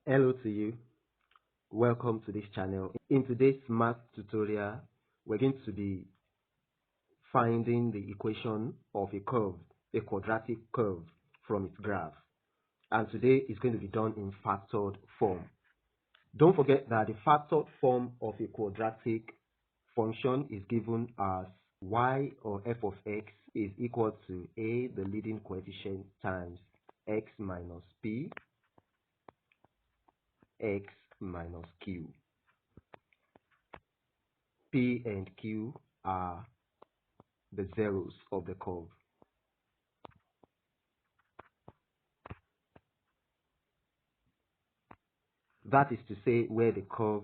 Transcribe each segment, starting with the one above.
Hello to you. Welcome to this channel. In today's math tutorial, we're going to be finding the equation of a curve, a quadratic curve from its graph. And today is going to be done in factored form. Don't forget that the factored form of a quadratic function is given as y or f of x is equal to a, the leading coefficient, times x minus p, x minus q. P and Q are the zeros of the curve. That is to say where the curve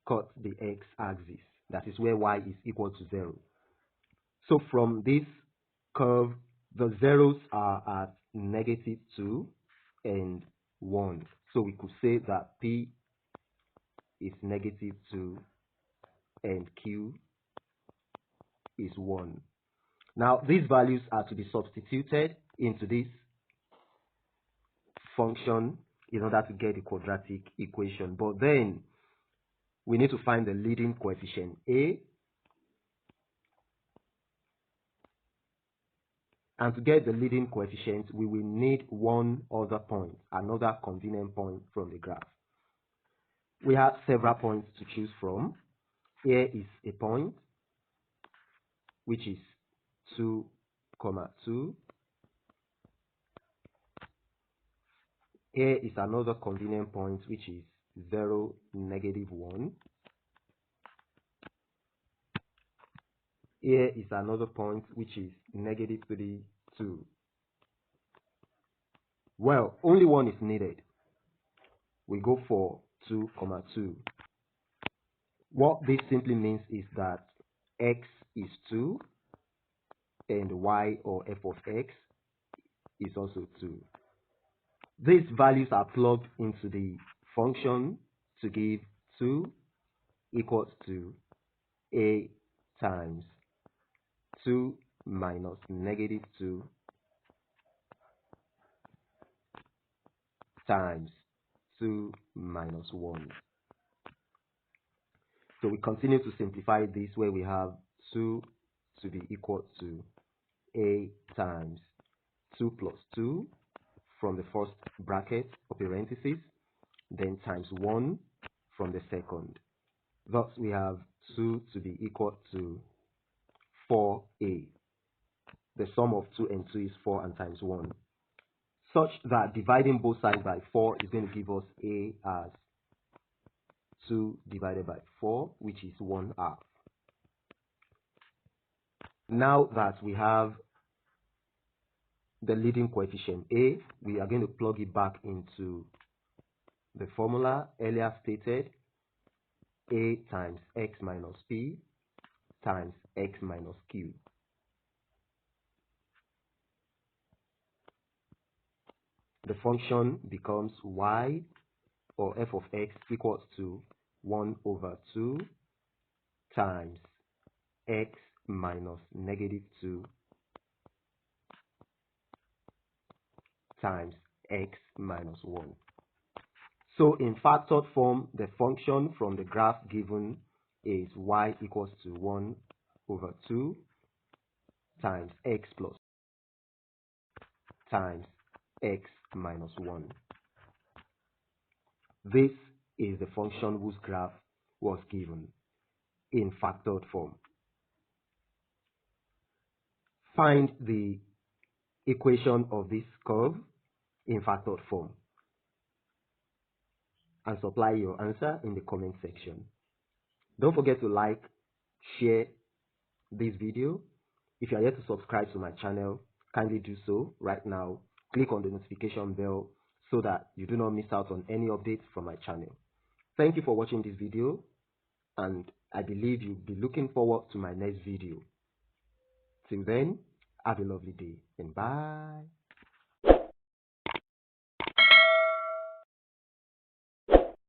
cuts the x-axis. That is where y is equal to 0. So from this curve, the zeros are at -2 and 1. So we could say that P is -2 and Q is 1. Now these values are to be substituted into this function in order to get the quadratic equation. But then we need to find the leading coefficient A, and to get the leading coefficient we will need one other point, another convenient point from the graph. We have several points to choose from. Here is a point which is 2, 2. Here is another convenient point which is 0, -1. Here is another point which is -3, 2. Well, only one is needed. We go for 2, 2. What this simply means is that x is 2 and y or f of x is also 2. These values are plugged into the function to give 2 equals to a times 2 minus -2 times 2 minus 1. So we continue to simplify this where we have 2 to be equal to a times 2 plus 2 from the first bracket or parenthesis, then times 1 from the second. Thus we have 2 to be equal to 4a. The sum of 2 and 2 is 4 and times 1. Such that dividing both sides by 4 is going to give us a as 2 divided by 4, which is 1/2. Now that we have the leading coefficient a, we are going to plug it back into the formula earlier stated, a times x minus p times x minus q. The function becomes y or f of x equals to 1/2 times x minus -2 times x minus 1. So in factored form, the function from the graph given is y equals to 1/2 times x plus times x minus 1. This is the function whose graph was given in factored form. Find the equation of this curve in factored form and supply your answer in the comment section. Don't forget to like, share this video. If you are yet to subscribe to my channel, kindly do so right now. Click on the notification bell so that you do not miss out on any updates from my channel. Thank you for watching this video, and I believe you'll be looking forward to my next video. Till then, have a lovely day and bye.